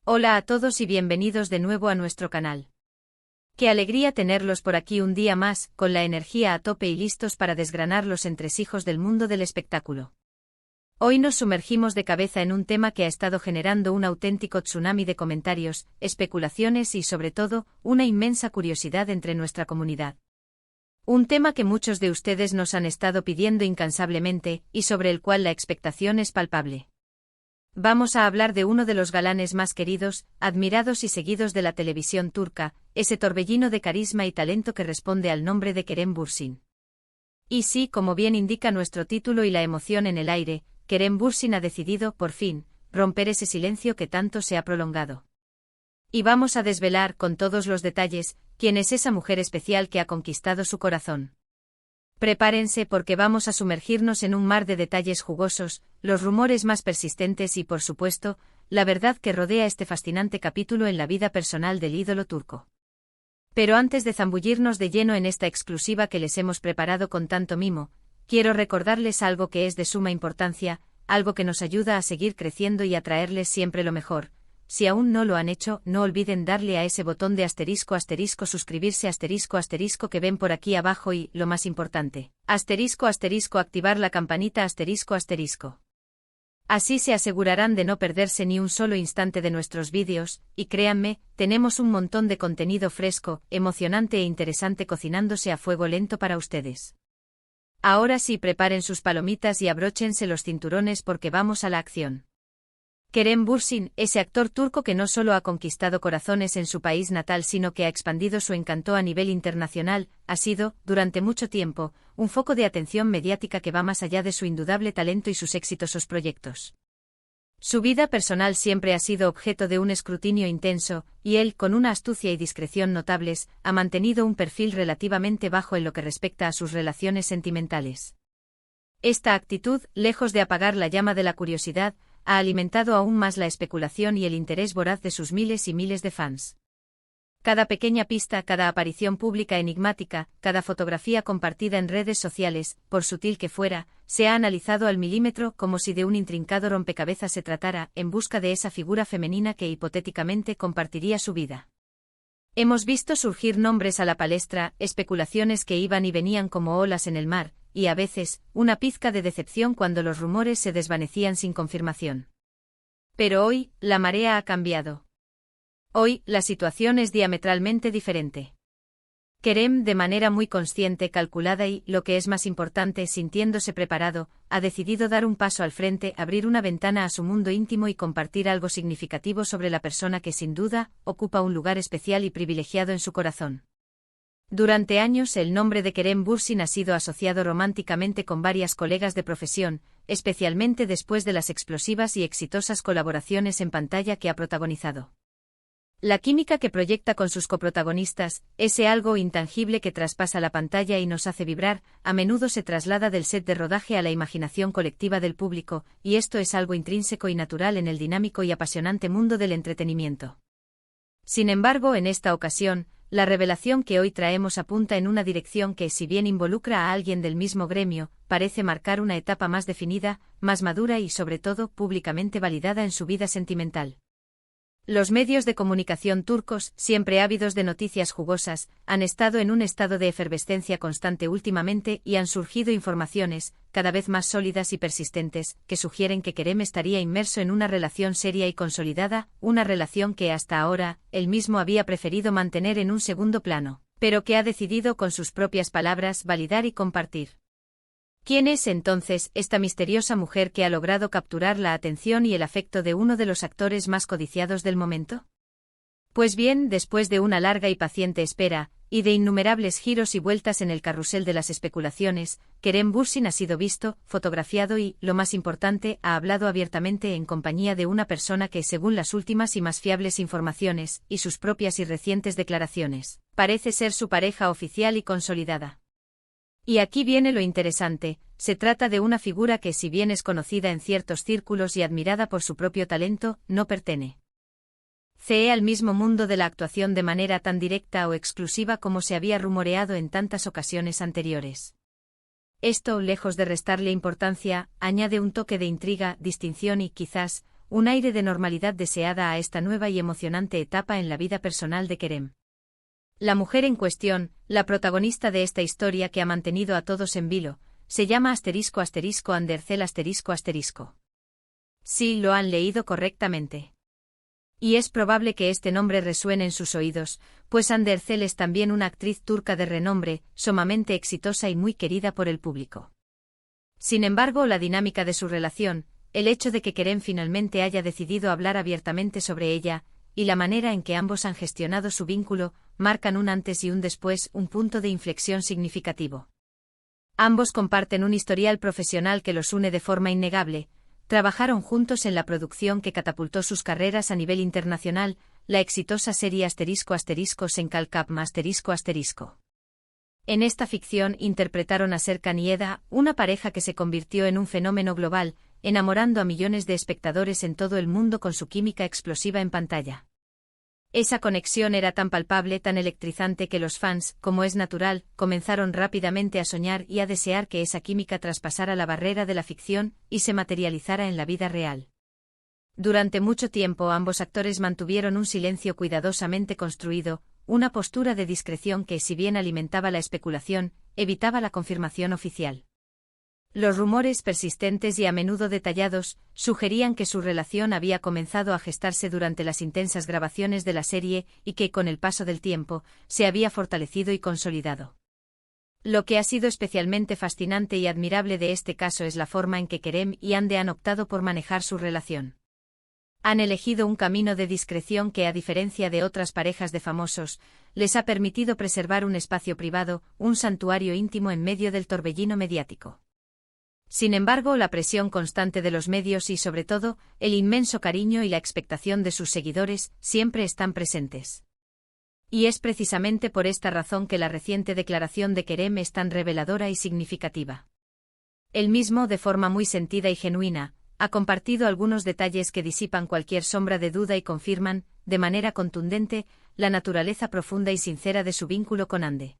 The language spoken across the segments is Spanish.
Hola a todos y bienvenidos de nuevo a nuestro canal. Qué alegría tenerlos por aquí un día más, con la energía a tope y listos para desgranar los entresijos del mundo del espectáculo. Hoy nos sumergimos de cabeza en un tema que ha estado generando un auténtico tsunami de comentarios, especulaciones y sobre todo, una inmensa curiosidad entre nuestra comunidad. Un tema que muchos de ustedes nos han estado pidiendo incansablemente, y sobre el cual la expectación es palpable. Vamos a hablar de uno de los galanes más queridos, admirados y seguidos de la televisión turca, ese torbellino de carisma y talento que responde al nombre de Kerem Bürsin. Y sí, como bien indica nuestro título y la emoción en el aire, Kerem Bürsin ha decidido, por fin, romper ese silencio que tanto se ha prolongado. Y vamos a desvelar, con todos los detalles, quién es esa mujer especial que ha conquistado su corazón. Prepárense porque vamos a sumergirnos en un mar de detalles jugosos, los rumores más persistentes y, por supuesto, la verdad que rodea este fascinante capítulo en la vida personal del ídolo turco. Pero antes de zambullirnos de lleno en esta exclusiva que les hemos preparado con tanto mimo, quiero recordarles algo que es de suma importancia, algo que nos ayuda a seguir creciendo y a traerles siempre lo mejor. Si aún no lo han hecho, no olviden darle a ese botón de asterisco suscribirse asterisco que ven por aquí abajo y, lo más importante, asterisco activar la campanita asterisco. Así se asegurarán de no perderse ni un solo instante de nuestros vídeos, y créanme, tenemos un montón de contenido fresco, emocionante e interesante cocinándose a fuego lento para ustedes. Ahora sí, preparen sus palomitas y abróchense los cinturones porque vamos a la acción. Kerem Bürsin, ese actor turco que no solo ha conquistado corazones en su país natal sino que ha expandido su encanto a nivel internacional, ha sido, durante mucho tiempo, un foco de atención mediática que va más allá de su indudable talento y sus exitosos proyectos. Su vida personal siempre ha sido objeto de un escrutinio intenso, y él, con una astucia y discreción notables, ha mantenido un perfil relativamente bajo en lo que respecta a sus relaciones sentimentales. Esta actitud, lejos de apagar la llama de la curiosidad, ha alimentado aún más la especulación y el interés voraz de sus miles y miles de fans. Cada pequeña pista, cada aparición pública enigmática, cada fotografía compartida en redes sociales, por sutil que fuera, se ha analizado al milímetro como si de un intrincado rompecabezas se tratara, en busca de esa figura femenina que hipotéticamente compartiría su vida. Hemos visto surgir nombres a la palestra, especulaciones que iban y venían como olas en el mar, y a veces, una pizca de decepción cuando los rumores se desvanecían sin confirmación. Pero hoy, la marea ha cambiado. Hoy, la situación es diametralmente diferente. Kerem, de manera muy consciente, calculada y, lo que es más importante, sintiéndose preparado, ha decidido dar un paso al frente, abrir una ventana a su mundo íntimo y compartir algo significativo sobre la persona que sin duda, ocupa un lugar especial y privilegiado en su corazón. Durante años el nombre de Kerem Bürsin ha sido asociado románticamente con varias colegas de profesión, especialmente después de las explosivas y exitosas colaboraciones en pantalla que ha protagonizado. La química que proyecta con sus coprotagonistas, ese algo intangible que traspasa la pantalla y nos hace vibrar, a menudo se traslada del set de rodaje a la imaginación colectiva del público, y esto es algo intrínseco y natural en el dinámico y apasionante mundo del entretenimiento. Sin embargo, en esta ocasión, la revelación que hoy traemos apunta en una dirección que, si bien involucra a alguien del mismo gremio, parece marcar una etapa más definida, más madura y, sobre todo, públicamente validada en su vida sentimental. Los medios de comunicación turcos, siempre ávidos de noticias jugosas, han estado en un estado de efervescencia constante últimamente y han surgido informaciones, cada vez más sólidas y persistentes, que sugieren que Kerem estaría inmerso en una relación seria y consolidada, una relación que hasta ahora, él mismo había preferido mantener en un segundo plano, pero que ha decidido con sus propias palabras validar y compartir. ¿Quién es entonces esta misteriosa mujer que ha logrado capturar la atención y el afecto de uno de los actores más codiciados del momento? Pues bien, después de una larga y paciente espera, y de innumerables giros y vueltas en el carrusel de las especulaciones, Kerem Bürsin ha sido visto, fotografiado y, lo más importante, ha hablado abiertamente en compañía de una persona que, según las últimas y más fiables informaciones, y sus propias y recientes declaraciones, parece ser su pareja oficial y consolidada. Y aquí viene lo interesante, se trata de una figura que, si bien es conocida en ciertos círculos y admirada por su propio talento, no pertenece al mismo mundo de la actuación de manera tan directa o exclusiva como se había rumoreado en tantas ocasiones anteriores. Esto, lejos de restarle importancia, añade un toque de intriga, distinción y, quizás, un aire de normalidad deseada a esta nueva y emocionante etapa en la vida personal de Kerem. La mujer en cuestión, la protagonista de esta historia que ha mantenido a todos en vilo, se llama *Andercel *. Sí, lo han leído correctamente. Y es probable que este nombre resuene en sus oídos, pues Andercel es también una actriz turca de renombre, sumamente exitosa y muy querida por el público. Sin embargo, la dinámica de su relación, el hecho de que Kerem finalmente haya decidido hablar abiertamente sobre ella, y la manera en que ambos han gestionado su vínculo, marcan un antes y un después, un punto de inflexión significativo. Ambos comparten un historial profesional que los une de forma innegable. Trabajaron juntos en la producción que catapultó sus carreras a nivel internacional, la exitosa serie *Senkal *. En esta ficción interpretaron a Serkan y Eda, una pareja que se convirtió en un fenómeno global, enamorando a millones de espectadores en todo el mundo con su química explosiva en pantalla. Esa conexión era tan palpable, tan electrizante que los fans, como es natural, comenzaron rápidamente a soñar y a desear que esa química traspasara la barrera de la ficción y se materializara en la vida real. Durante mucho tiempo ambos actores mantuvieron un silencio cuidadosamente construido, una postura de discreción que, si bien alimentaba la especulación, evitaba la confirmación oficial. Los rumores persistentes y a menudo detallados sugerían que su relación había comenzado a gestarse durante las intensas grabaciones de la serie y que, con el paso del tiempo, se había fortalecido y consolidado. Lo que ha sido especialmente fascinante y admirable de este caso es la forma en que Kerem y Hande han optado por manejar su relación. Han elegido un camino de discreción que, a diferencia de otras parejas de famosos, les ha permitido preservar un espacio privado, un santuario íntimo en medio del torbellino mediático. Sin embargo, la presión constante de los medios y, sobre todo, el inmenso cariño y la expectación de sus seguidores siempre están presentes. Y es precisamente por esta razón que la reciente declaración de Kerem es tan reveladora y significativa. Él mismo, de forma muy sentida y genuina, ha compartido algunos detalles que disipan cualquier sombra de duda y confirman, de manera contundente, la naturaleza profunda y sincera de su vínculo con Hande.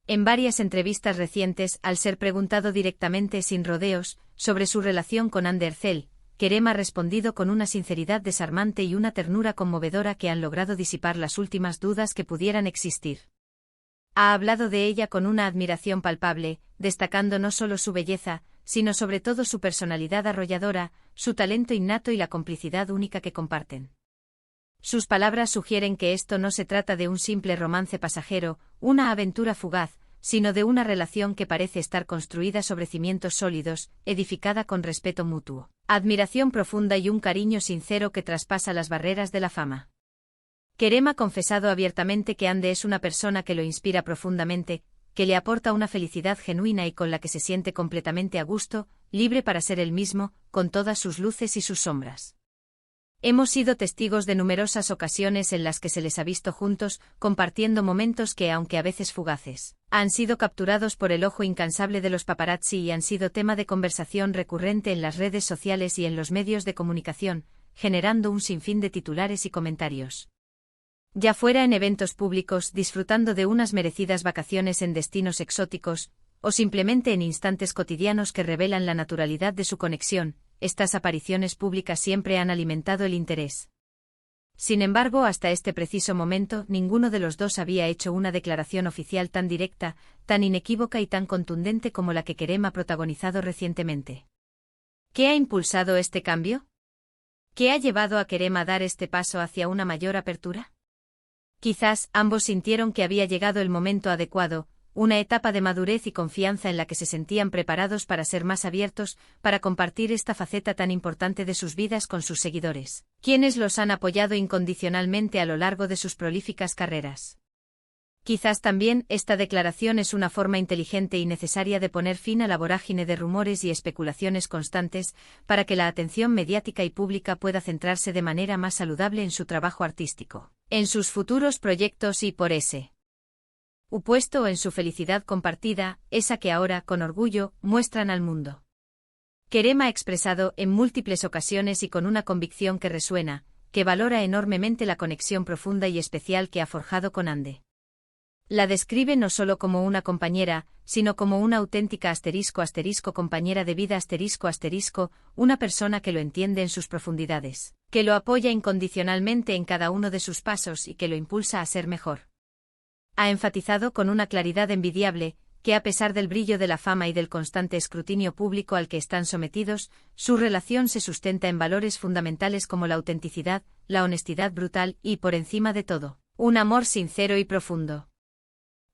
En varias entrevistas recientes, al ser preguntado directamente sin rodeos sobre su relación con Andercel, Kerem ha respondido con una sinceridad desarmante y una ternura conmovedora que han logrado disipar las últimas dudas que pudieran existir. Ha hablado de ella con una admiración palpable, destacando no solo su belleza, sino sobre todo su personalidad arrolladora, su talento innato y la complicidad única que comparten. Sus palabras sugieren que esto no se trata de un simple romance pasajero, una aventura fugaz, sino de una relación que parece estar construida sobre cimientos sólidos, edificada con respeto mutuo, admiración profunda y un cariño sincero que traspasa las barreras de la fama. Kerem ha confesado abiertamente que Hande es una persona que lo inspira profundamente, que le aporta una felicidad genuina y con la que se siente completamente a gusto, libre para ser él mismo, con todas sus luces y sus sombras. Hemos sido testigos de numerosas ocasiones en las que se les ha visto juntos, compartiendo momentos que, aunque a veces fugaces, han sido capturados por el ojo incansable de los paparazzi y han sido tema de conversación recurrente en las redes sociales y en los medios de comunicación, generando un sinfín de titulares y comentarios. Ya fuera en eventos públicos, disfrutando de unas merecidas vacaciones en destinos exóticos, o simplemente en instantes cotidianos que revelan la naturalidad de su conexión, estas apariciones públicas siempre han alimentado el interés. Sin embargo, hasta este preciso momento, ninguno de los dos había hecho una declaración oficial tan directa, tan inequívoca y tan contundente como la que Kerem ha protagonizado recientemente. ¿Qué ha impulsado este cambio? ¿Qué ha llevado a Kerem a dar este paso hacia una mayor apertura? Quizás ambos sintieron que había llegado el momento adecuado, una etapa de madurez y confianza en la que se sentían preparados para ser más abiertos, para compartir esta faceta tan importante de sus vidas con sus seguidores, quienes los han apoyado incondicionalmente a lo largo de sus prolíficas carreras. Quizás también esta declaración es una forma inteligente y necesaria de poner fin a la vorágine de rumores y especulaciones constantes, para que la atención mediática y pública pueda centrarse de manera más saludable en su trabajo artístico, en sus futuros proyectos y por ese puesto en su felicidad compartida, esa que ahora, con orgullo, muestran al mundo. Kerem ha expresado en múltiples ocasiones y con una convicción que resuena, que valora enormemente la conexión profunda y especial que ha forjado con Hande. La describe no solo como una compañera, sino como una auténtica compañera de vida una persona que lo entiende en sus profundidades, que lo apoya incondicionalmente en cada uno de sus pasos y que lo impulsa a ser mejor. Ha enfatizado con una claridad envidiable, que a pesar del brillo de la fama y del constante escrutinio público al que están sometidos, su relación se sustenta en valores fundamentales como la autenticidad, la honestidad brutal y, por encima de todo, un amor sincero y profundo.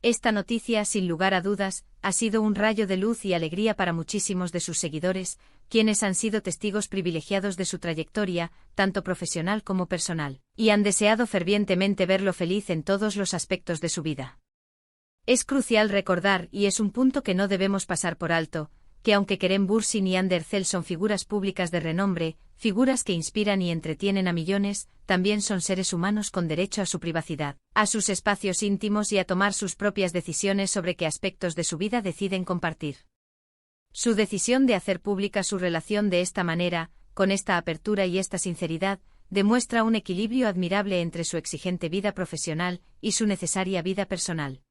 Esta noticia, sin lugar a dudas, ha sido un rayo de luz y alegría para muchísimos de sus seguidores, quienes han sido testigos privilegiados de su trayectoria, tanto profesional como personal, y han deseado fervientemente verlo feliz en todos los aspectos de su vida. Es crucial recordar, y es un punto que no debemos pasar por alto, que aunque Kerem Bürsin y Hande Erçel son figuras públicas de renombre, figuras que inspiran y entretienen a millones, también son seres humanos con derecho a su privacidad, a sus espacios íntimos y a tomar sus propias decisiones sobre qué aspectos de su vida deciden compartir. Su decisión de hacer pública su relación de esta manera, con esta apertura y esta sinceridad, demuestra un equilibrio admirable entre su exigente vida profesional y su necesaria vida personal.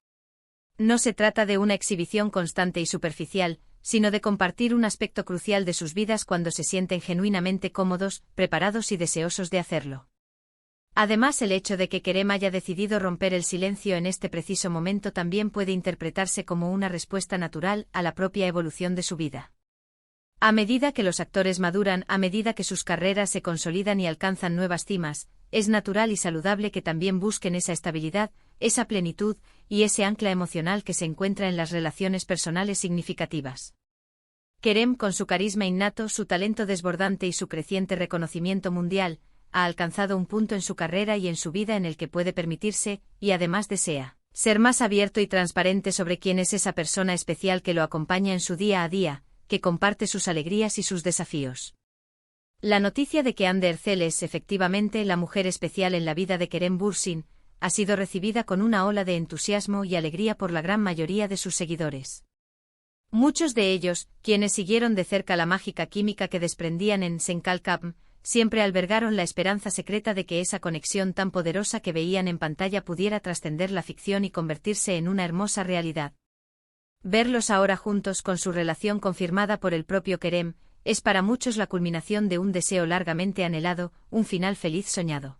No se trata de una exhibición constante y superficial, sino de compartir un aspecto crucial de sus vidas cuando se sienten genuinamente cómodos, preparados y deseosos de hacerlo. Además, el hecho de que Kerem haya decidido romper el silencio en este preciso momento también puede interpretarse como una respuesta natural a la propia evolución de su vida. A medida que los actores maduran, a medida que sus carreras se consolidan y alcanzan nuevas cimas, es natural y saludable que también busquen esa estabilidad, esa plenitud y ese ancla emocional que se encuentra en las relaciones personales significativas. Kerem, con su carisma innato, su talento desbordante y su creciente reconocimiento mundial, ha alcanzado un punto en su carrera y en su vida en el que puede permitirse, y además desea, ser más abierto y transparente sobre quién es esa persona especial que lo acompaña en su día a día, que comparte sus alegrías y sus desafíos. La noticia de que Hande Erçel es efectivamente la mujer especial en la vida de Kerem Bürsin ha sido recibida con una ola de entusiasmo y alegría por la gran mayoría de sus seguidores. Muchos de ellos, quienes siguieron de cerca la mágica química que desprendían en Senkalkam, siempre albergaron la esperanza secreta de que esa conexión tan poderosa que veían en pantalla pudiera trascender la ficción y convertirse en una hermosa realidad. Verlos ahora juntos con su relación confirmada por el propio Kerem, es para muchos la culminación de un deseo largamente anhelado, un final feliz soñado.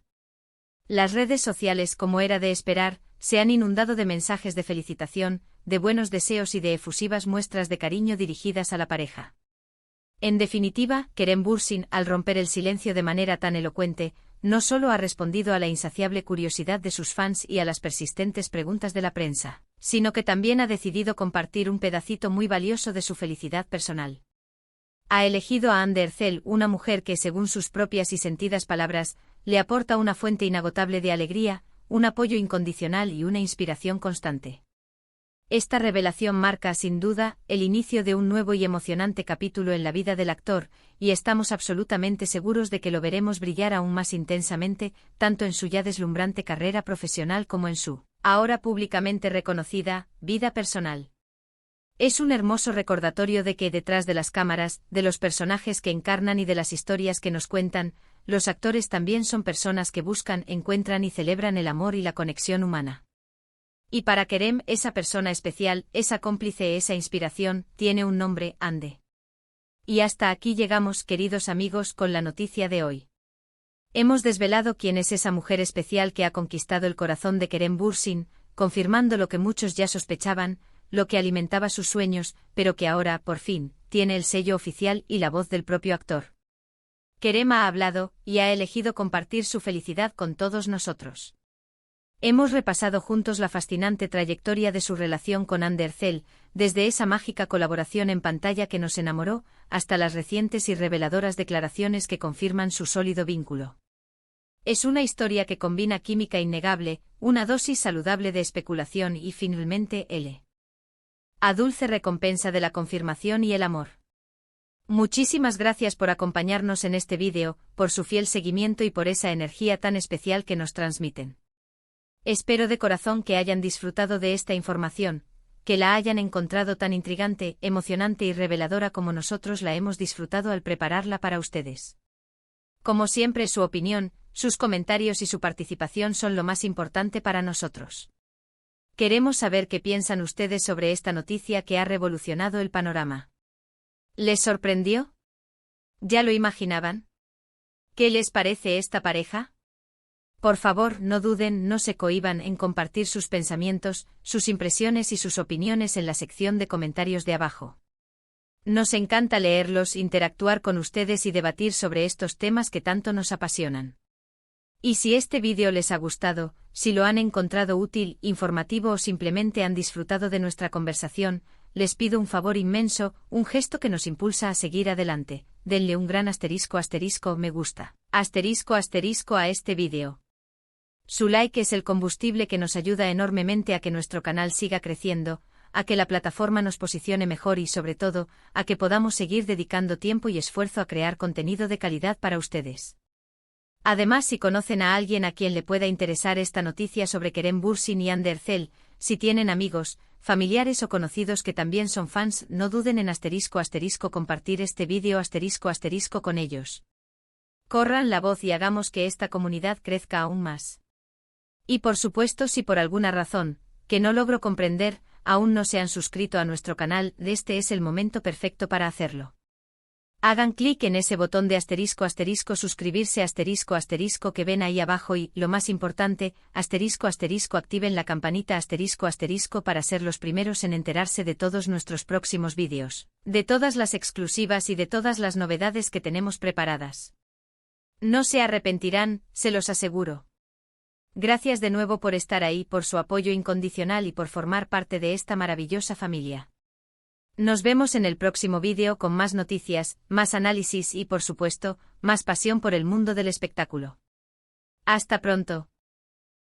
Las redes sociales, como era de esperar, se han inundado de mensajes de felicitación, de buenos deseos y de efusivas muestras de cariño dirigidas a la pareja. En definitiva, Kerem Bürsin, al romper el silencio de manera tan elocuente, no solo ha respondido a la insaciable curiosidad de sus fans y a las persistentes preguntas de la prensa, sino que también ha decidido compartir un pedacito muy valioso de su felicidad personal. Ha elegido a Hande Erçel, una mujer que, según sus propias y sentidas palabras, le aporta una fuente inagotable de alegría, un apoyo incondicional y una inspiración constante. Esta revelación marca, sin duda, el inicio de un nuevo y emocionante capítulo en la vida del actor, y estamos absolutamente seguros de que lo veremos brillar aún más intensamente, tanto en su ya deslumbrante carrera profesional como en su, ahora públicamente reconocida, vida personal. Es un hermoso recordatorio de que detrás de las cámaras, de los personajes que encarnan y de las historias que nos cuentan, los actores también son personas que buscan, encuentran y celebran el amor y la conexión humana. Y para Kerem, esa persona especial, esa cómplice, esa inspiración, tiene un nombre, Hande. Y hasta aquí llegamos, queridos amigos, con la noticia de hoy. Hemos desvelado quién es esa mujer especial que ha conquistado el corazón de Kerem Bürsin, confirmando lo que muchos ya sospechaban, lo que alimentaba sus sueños, pero que ahora, por fin, tiene el sello oficial y la voz del propio actor. Kerem ha hablado, y ha elegido compartir su felicidad con todos nosotros. Hemos repasado juntos la fascinante trayectoria de su relación con Hande Erçel, desde esa mágica colaboración en pantalla que nos enamoró, hasta las recientes y reveladoras declaraciones que confirman su sólido vínculo. Es una historia que combina química innegable, una dosis saludable de especulación y, finalmente, a dulce recompensa de la confirmación y el amor. Muchísimas gracias por acompañarnos en este vídeo, por su fiel seguimiento y por esa energía tan especial que nos transmiten. Espero de corazón que hayan disfrutado de esta información, que la hayan encontrado tan intrigante, emocionante y reveladora como nosotros la hemos disfrutado al prepararla para ustedes. Como siempre, su opinión, sus comentarios y su participación son lo más importante para nosotros. Queremos saber qué piensan ustedes sobre esta noticia que ha revolucionado el panorama. ¿Les sorprendió? ¿Ya lo imaginaban? ¿Qué les parece esta pareja? Por favor, no duden, no se cohíban en compartir sus pensamientos, sus impresiones y sus opiniones en la sección de comentarios de abajo. Nos encanta leerlos, interactuar con ustedes y debatir sobre estos temas que tanto nos apasionan. Y si este vídeo les ha gustado, si lo han encontrado útil, informativo o simplemente han disfrutado de nuestra conversación, les pido un favor inmenso, un gesto que nos impulsa a seguir adelante. Denle un gran ** me gusta, ** a este vídeo. Su like es el combustible que nos ayuda enormemente a que nuestro canal siga creciendo, a que la plataforma nos posicione mejor y sobre todo, a que podamos seguir dedicando tiempo y esfuerzo a crear contenido de calidad para ustedes. Además, si conocen a alguien a quien le pueda interesar esta noticia sobre Kerem Bürsin y Hande Erçel, si tienen amigos, familiares o conocidos que también son fans, no duden en ** compartir este vídeo ** con ellos. Corran la voz y hagamos que esta comunidad crezca aún más. Y por supuesto, si por alguna razón, que no logro comprender, aún no se han suscrito a nuestro canal, este es el momento perfecto para hacerlo. Hagan clic en ese botón de ** suscribirse * que ven ahí abajo y, lo más importante, ** activen la campanita ** para ser los primeros en enterarse de todos nuestros próximos vídeos, de todas las exclusivas y de todas las novedades que tenemos preparadas. No se arrepentirán, se los aseguro. Gracias de nuevo por estar ahí, por su apoyo incondicional y por formar parte de esta maravillosa familia. Nos vemos en el próximo vídeo con más noticias, más análisis y, por supuesto, más pasión por el mundo del espectáculo. Hasta pronto.